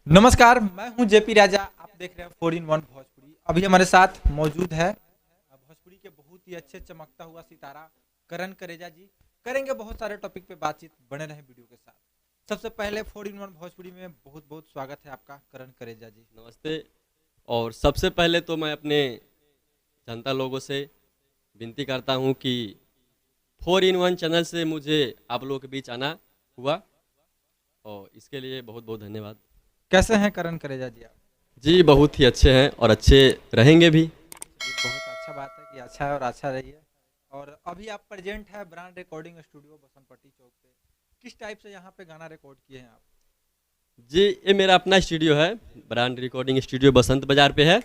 नमस्कार, मैं हूं जेपी राजा। आप देख रहे हैं 4 in 1 भोजपुरी। अभी हमारे साथ मौजूद है भोजपुरी के बहुत ही अच्छे चमकता हुआ सितारा करण करेजा जी। करेंगे बहुत सारे टॉपिक पे बातचीत, बने रहें वीडियो के साथ। सबसे पहले 4 in 1 भोजपुरी में बहुत बहुत स्वागत है आपका करण करेजा जी। नमस्ते। और सबसे पहले तो मैं अपने जनता लोगों से विनती करता हूं कि 4 in 1 चैनल से मुझे आप लोगों के बीच आना हुआ और इसके लिए बहुत बहुत धन्यवाद। कैसे हैं करण करेजा जी आप? जी बहुत ही अच्छे हैं और अच्छे रहेंगे भी। जी, बहुत अच्छा बात है कि अच्छा है और अच्छा रहिए। और अभी आप प्रेजेंट है ब्रांड रिकॉर्डिंग स्टूडियो बसंतपट्टी चौक पे। किस टाइप से यहाँ पे गाना रिकॉर्ड किए हैं आप? जी ये मेरा अपना स्टूडियो है, ब्रांड रिकॉर्डिंग स्टूडियो बसंत बाज़ार पे है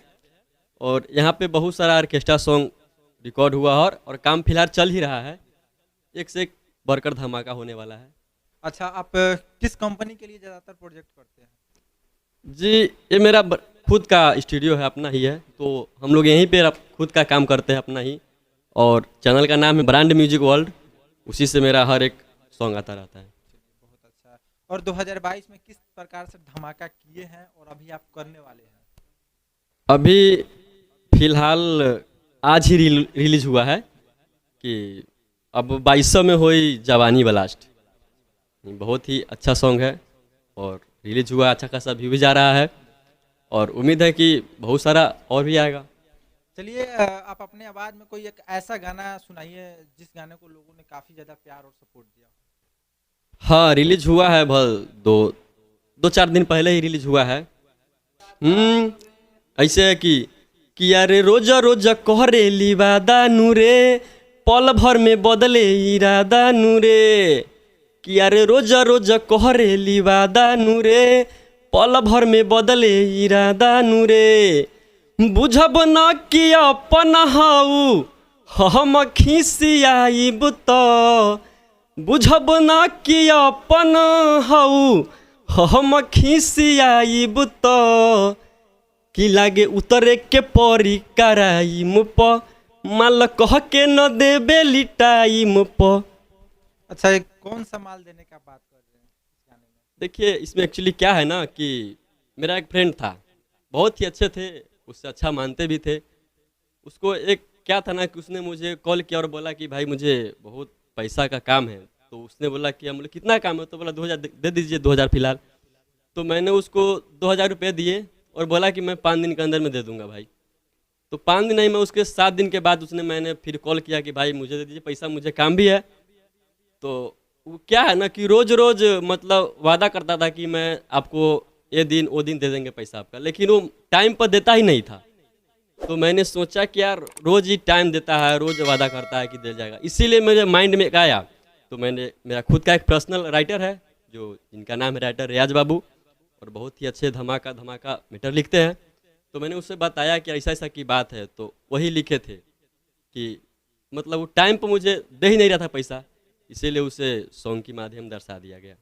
और यहाँ पे बहुत सारा ऑर्केस्ट्रा सॉन्ग रिकॉर्ड हुआ और काम फिलहाल चल ही रहा है। एक से एक बढ़कर धमाका होने वाला है। अच्छा, आप किस कंपनी के लिए ज़्यादातर प्रोजेक्ट करते हैं? जी ये मेरा खुद का स्टूडियो है, अपना ही है, तो हम लोग यहीं पे खुद का काम करते हैं अपना ही। और चैनल का नाम है ब्रांड म्यूजिक वर्ल्ड, उसी से मेरा हर एक सॉन्ग आता रहता है। बहुत अच्छा है। और 2022 में किस प्रकार से धमाका किए हैं और अभी आप करने वाले हैं? अभी फिलहाल आज ही रिलीज हुआ है कि अब 2200 में हुई जवानी ब्लास्ट। बहुत ही अच्छा सॉन्ग है और रिलीज हुआ, अच्छा खासा व्यू भी जा रहा है और उम्मीद है कि बहुत सारा और भी आएगा। चलिए, आप अपने आवाज़ में कोई एक ऐसा गाना सुनाइए जिस गाने को लोगों ने काफ़ी ज़्यादा प्यार और सपोर्ट दिया। हाँ रिलीज हुआ है, भल दो चार दिन पहले ही रिलीज हुआ है। ऐसे है कि यारे रोजा रोजा कहरेली वादा नूरे, पल भर में बदले इरादा नूरे। कि यारे रोजा रोजा कहरेली वादा नूरे, पल भर में बदले इरादा नूरे। बुझब न कि अपन हाउ हम खिसियाइब त, बुझब न कि अपन हाउ हम खिसियाइब त। कि लागे उतरे के परी कराइम प, माल कह के न देबे लिटाइम प। अच्छा, एक कौन सा माल देने का बात कर रहे हैं इस गाने में? देखिए इसमें एक्चुअली क्या है ना कि मेरा एक फ्रेंड था, बहुत ही अच्छे थे, उससे अच्छा मानते भी थे। उसको एक क्या था ना कि उसने मुझे कॉल किया और बोला कि भाई मुझे बहुत पैसा का काम है। तो उसने बोला कि हम बोले कितना काम है, तो बोला 2000 दे दीजिए, 2000 फिलहाल। तो मैंने उसको 2000 रुपये दिए और बोला कि मैं 5 दिन के अंदर में दे दूंगा भाई। तो 5 दिन नहीं, मैं उसके 7 दिन के बाद मैंने फिर कॉल किया कि भाई मुझे दे दीजिए पैसा, मुझे काम भी है। तो वो क्या है ना कि रोज़ रोज़ मतलब वादा करता था कि मैं आपको ये दिन वो दिन दे देंगे पैसा आपका, लेकिन वो टाइम पर देता ही नहीं था। तो मैंने सोचा कि यार रोज़ ही टाइम देता है, रोज़ वादा करता है कि दे जाएगा, इसीलिए मेरे माइंड में आया। तो मैंने, मेरा खुद का एक पर्सनल राइटर है जो जिनका नाम है राइटर रियाज बाबू, और बहुत ही अच्छे धमाका धमाका मैटर लिखते हैं। तो मैंने उससे बताया कि ऐसा ऐसा की बात है, तो वही लिखे थे कि मतलब वो टाइम पर मुझे दे ही नहीं रहा था पैसा, इसीलिए उसे सॉन्ग के माध्यम दर्शा दिया गया।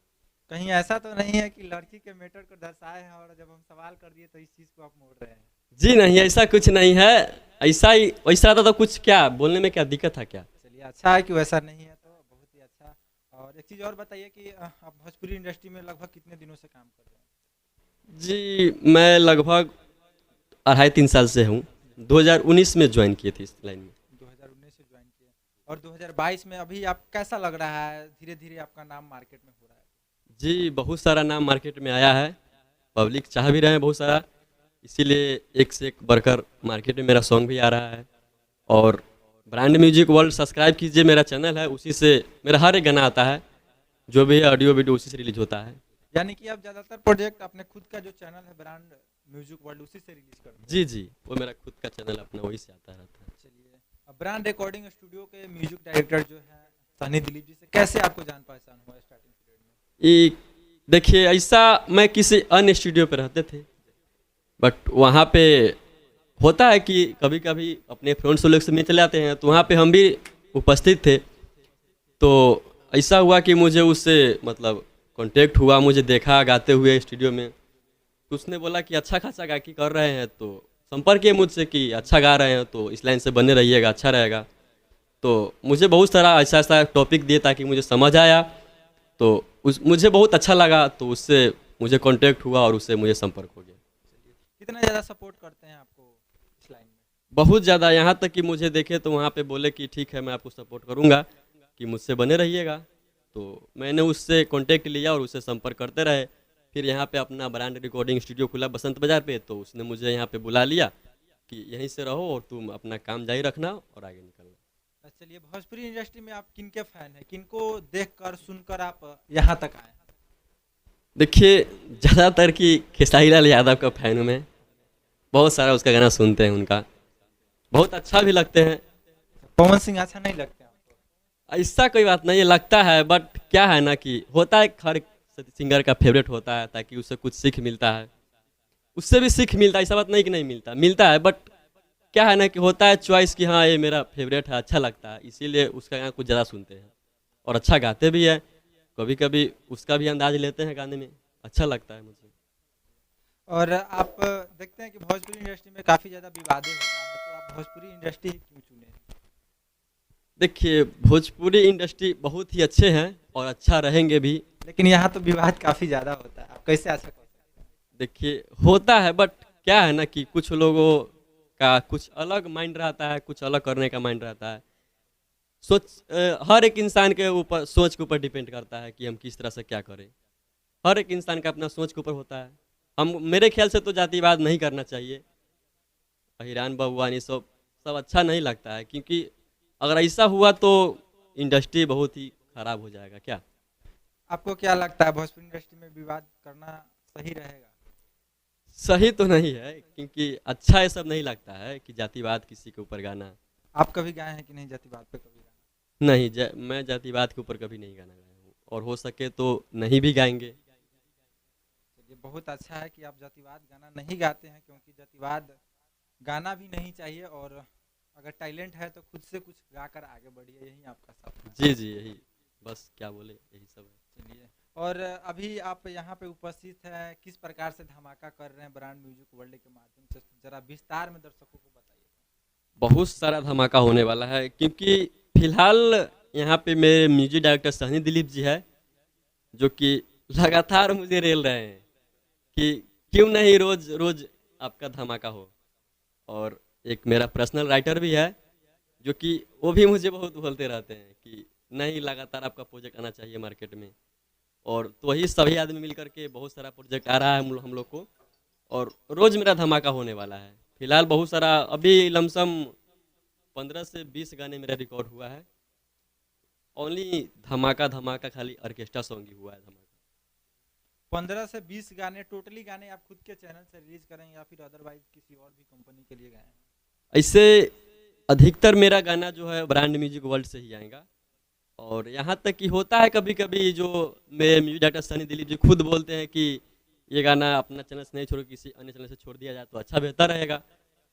कहीं ऐसा तो नहीं है कि लड़की के मैटर को दर्शाए हैं और जब हम सवाल कर दिए तो इस चीज़ को आप मोड़ रहे हैं? जी नहीं, ऐसा कुछ नहीं है। ऐसा ही वैसा रहता तो कुछ क्या बोलने में क्या दिक्कत था क्या। चलिए, अच्छा है कि वैसा नहीं है, तो बहुत ही अच्छा। और एक चीज़ और बताइए कि आप भोजपुरी इंडस्ट्री में लगभग कितने दिनों से काम कर रहे हैं? जी मैं लगभग 2.5-3 साल से हूँ, 2019 में ज्वाइन किए थे इस लाइन में। 2019 से ज्वाइन किए और 2022 में अभी आप कैसा लग रहा है? धीरे धीरे आपका नाम मार्केट में हो रहा है। जी बहुत सारा नाम मार्केट में आया है, पब्लिक चाह भी रहे हैं बहुत सारा, इसीलिए एक से एक बढ़कर मार्केट में मेरा सॉन्ग भी आ रहा है। और ब्रांड म्यूजिक वर्ल्ड सब्सक्राइब कीजिए, मेरा चैनल है, उसी से मेरा हर एक गाना आता है, जो भी है ऑडियो वीडियो उसी से रिलीज होता है। यानी कि आप ज़्यादातर प्रोजेक्ट अपने खुद का जो चैनल है ब्रांड म्यूजिक वर्ल्ड उसी से रिलीज करते हैं? जी जी वो मेरा खुद का चैनल अपना, वही से आता रहता है। चलिए, अब ब्रांड रिकॉर्डिंग स्टूडियो के म्यूजिक डायरेक्टर जो है सनी दिलीप जी से कैसे आपको जान पहचान हुआ स्टार्टिंग पीरियड में? ये देखिए ऐसा, मैं किसी अन्य स्टूडियो पे रहते थे, बट वहाँ पे होता है कि कभी कभी अपने फ्रेंड्स लोग से मिल चले आते हैं, तो वहाँ पे हम भी उपस्थित थे। तो ऐसा हुआ कि मुझे उससे मतलब कांटेक्ट हुआ, मुझे देखा गाते हुए स्टूडियो में, तो उसने बोला कि अच्छा खासा गायकी कर रहे हैं, तो संपर्क किए मुझसे कि अच्छा गा रहे हैं तो इस लाइन से बने रहिएगा, अच्छा रहेगा। तो मुझे बहुत सारा ऐसा ऐसा टॉपिक दिए ताकि मुझे समझ आया, तो मुझे बहुत अच्छा लगा, तो उससे मुझे कांटेक्ट हुआ और उससे मुझे संपर्क हो गया। कितना ज़्यादा सपोर्ट करते हैं आपको इस लाइन में? बहुत ज़्यादा, यहाँ तक कि मुझे देखे तो वहाँ पे बोले कि ठीक है मैं आपको सपोर्ट करूँगा, कि मुझसे बने रहिएगा। तो मैंने उससे कांटेक्ट लिया और उससे संपर्क करते रहे। फिर यहाँ पे अपना ब्रांड रिकॉर्डिंग स्टूडियो खुला बसंत बाज़ार पे, तो उसने मुझे यहाँ पे बुला लिया कि यहीं से रहो और तुम अपना काम जारी रखना और आगे निकलना। चलिए, भोजपुरी इंडस्ट्री में आप किनके फैन हैं? किनको देखकर सुनकर आप यहाँ तक आए हैं? देखिए, ज़्यादातर कि खेसारी लाल यादव का फ़ैन हूँ मैं। बहुत सारा उसका गाना सुनते हैं उनका, बहुत अच्छा भी लगते हैं। पवन सिंह अच्छा नहीं लगते आपको? ऐसा कोई बात नहीं है, लगता है, बट क्या है ना कि होता है हर सिंगर का फेवरेट होता है, ताकि उससे कुछ सीख मिलता है। उससे भी सीख मिलता है, ऐसा बात नहीं कि नहीं मिलता, मिलता है, बट क्या है ना कि होता है चॉइस कि हाँ ये मेरा फेवरेट है, अच्छा लगता है, इसीलिए उसका गाना कुछ ज़्यादा सुनते हैं। और अच्छा गाते भी है, कभी कभी उसका भी अंदाज लेते हैं गाने में, अच्छा लगता है मुझे। और आप देखते हैं कि भोजपुरी इंडस्ट्री में काफ़ी ज़्यादा विवादें होता है, तो आप भोजपुरी इंडस्ट्री ही क्यों चुने? देखिए, भोजपुरी इंडस्ट्री बहुत ही अच्छे हैं और अच्छा रहेंगे भी। लेकिन यहाँ तो विवाद काफ़ी ज़्यादा होता है, आप कैसे अच्छा कर सकते हैं? देखिए, होता है, बट क्या है ना कि कुछ लोगों का कुछ अलग माइंड रहता है, कुछ अलग करने का माइंड रहता है। हर एक इंसान के ऊपर, सोच के ऊपर डिपेंड करता है कि हम किस तरह से क्या करें। हर एक इंसान का अपना सोच के ऊपर होता है। हम, मेरे ख्याल से तो जातिवाद नहीं करना चाहिए। अहिरान बहुआनी सब सब अच्छा नहीं लगता है, क्योंकि अगर ऐसा हुआ तो इंडस्ट्री बहुत ही खराब हो जाएगा। क्या आपको क्या लगता है, भोजपुरी इंडस्ट्री में विवाद करना सही रहेगा? सही तो नहीं है, क्योंकि अच्छा ये सब नहीं लगता है कि जातिवाद किसी के ऊपर गाना। आप कभी गाए हैं कि नहीं जातिवाद पे कभी गाना? नहीं, मैं जातिवाद के ऊपर कभी नहीं गाना गाया हूँ, और हो सके तो नहीं भी गाएंगे। चलिए, बहुत अच्छा है कि आप जातिवाद गाना नहीं गाते हैं, क्योंकि जातिवाद गाना भी नहीं चाहिए, और अगर टैलेंट है तो खुद से कुछ गाकर आगे बढ़िए, यही आपका सपना है। जी जी, यही बस, क्या बोले, यही सब है। चलिए, और अभी आप यहाँ पे उपस्थित हैं, किस प्रकार से धमाका कर रहे हैं ब्रांड म्यूजिक वर्ल्ड के माध्यम से, जरा विस्तार में दर्शकों को बताइए। बहुत सारा धमाका होने वाला है, क्योंकि फिलहाल यहाँ पे मेरे म्यूजिक डायरेक्टर सनी दिलीप जी है, जो कि लगातार मुझे रेल रहे हैं कि क्यों नहीं रोज रोज आपका धमाका हो। और एक मेरा पर्सनल राइटर भी है, जो कि वो भी मुझे बहुत बोलते रहते हैं कि नहीं, लगातार आपका प्रोजेक्ट आना चाहिए मार्केट में। और तो वही सभी आदमी मिल करके बहुत सारा प्रोजेक्ट आ रहा है हम लोग को, और रोज मेरा धमाका होने वाला है। फिलहाल बहुत सारा, अभी लमसम 15 से 20 गाने मेरा रिकॉर्ड हुआ है। ओनली धमाका धमाका, खाली ऑर्केस्ट्रा सॉन्ग ही हुआ है धमाका। 15 से 20 गाने टोटली गाने आप खुद के चैनल से रिलीज करें, या फिर अदरवाइज किसी और भी कंपनी के लिए गाए हैं? ऐसे अधिकतर मेरा गाना जो है ब्रांड म्यूजिक वर्ल्ड से ही आएगा। और यहाँ तक कि होता है कभी कभी, जो मेरे म्यूजिक डायरेक्टर सनी दिलीप जी खुद बोलते हैं कि ये गाना अपना चैनल से नहीं छोड़ो, किसी अन्य चैनल से छोड़ दिया जाए तो अच्छा बेहतर रहेगा।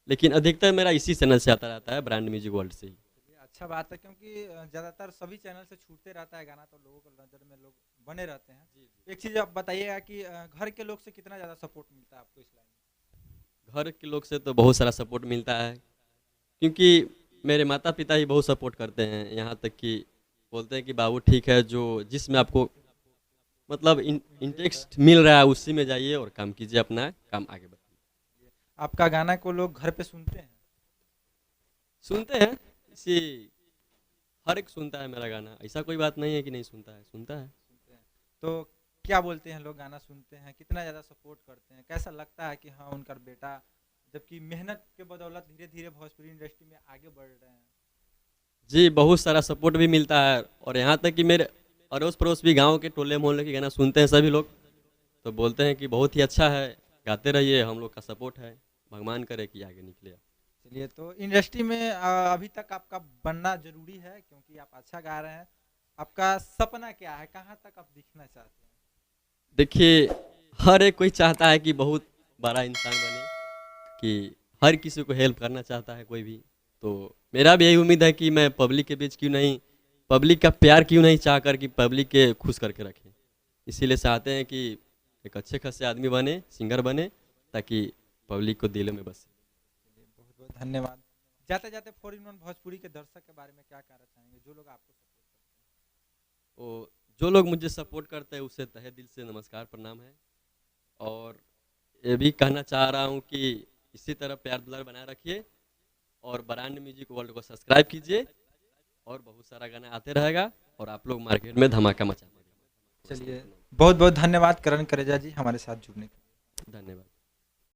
लेकिन अधिकतर मेरा इसी चैनल से आता रहता है, ब्रांड म्यूजिक वर्ल्ड से ही। चलिए, अच्छा बात है, क्योंकि ज़्यादातर सभी चैनल से छूटते रहता है गाना, तो लोगों को नज़र में लोग बने रहते हैं। एक चीज़ आप बताइएगा कि घर के लोग से कितना ज़्यादा सपोर्ट मिलता है आपको इस लाइन में? घर के लोग से तो बहुत सारा सपोर्ट मिलता है, क्योंकि मेरे माता पिता ही बहुत सपोर्ट करते हैं। यहाँ तक कि बोलते हैं कि बाबू ठीक है, जो जिसमें आपको मतलब इंटरेस्ट मिल रहा है उसी में जाइए और काम कीजिए, अपना काम आगे बढ़ाइए। आपका गाना को लोग घर पे सुनते हैं? सुनते हैं, इसी हर एक सुनता है मेरा गाना, ऐसा कोई बात नहीं है कि नहीं सुनता है, सुनता है। सुनते हैं तो क्या बोलते हैं लोग, गाना सुनते हैं, कितना ज़्यादा सपोर्ट करते हैं, कैसा लगता है कि हाँ उनका बेटा, जबकि मेहनत के बदौलत धीरे धीरे भोजपुरी इंडस्ट्री में आगे बढ़ रहे हैं? जी, बहुत सारा सपोर्ट भी मिलता है, और यहाँ तक कि मेरे अड़ोस पड़ोस भी, गांव के टोले मोहल्ले के गाना सुनते हैं सभी लोग, तो बोलते हैं कि बहुत ही अच्छा है, गाते रहिए, हम लोग का सपोर्ट है, भगवान करे कि आगे निकले। चलिए, तो इंडस्ट्री में अभी तक आपका बनना जरूरी है, क्योंकि आप अच्छा गा रहे हैं। आपका सपना क्या है, कहाँ तक आप दिखना चाहते हैं? देखिए, हर एक कोई चाहता है कि बहुत बड़ा इंसान बने, कि हर किसी को हेल्प करना चाहता है कोई भी। तो मेरा भी यही उम्मीद है कि मैं पब्लिक के बीच क्यों नहीं, पब्लिक का प्यार क्यों नहीं चाह कर कि पब्लिक के खुश करके रखें। इसीलिए चाहते हैं कि एक अच्छे खासे आदमी बने, सिंगर बने, ताकि पब्लिक को दिलों में बसे। चलिए, बहुत बहुत धन्यवाद। जाते जाते 4-in-1 भोजपुरी के दर्शक के बारे में क्या कहना चाहेंगे, जो लोग आपको सपोर्ट करते हैं? तो जो लोग मुझे सपोर्ट करते हैं उसे तहे दिल से नमस्कार, प्रणाम है। और ये भी कहना चाह रहा हूँ कि इसी तरह प्यार दुलार बनाए रखिए और ब्रांड म्यूजिक वर्ल्ड को सब्सक्राइब कीजिए और बहुत सारा गाना आते रहेगा और आप लोग मार्केट में धमाका मचा देंगे। चलिए, बहुत बहुत धन्यवाद करण करेजा जी हमारे साथ जुड़ने के लिए। धन्यवाद।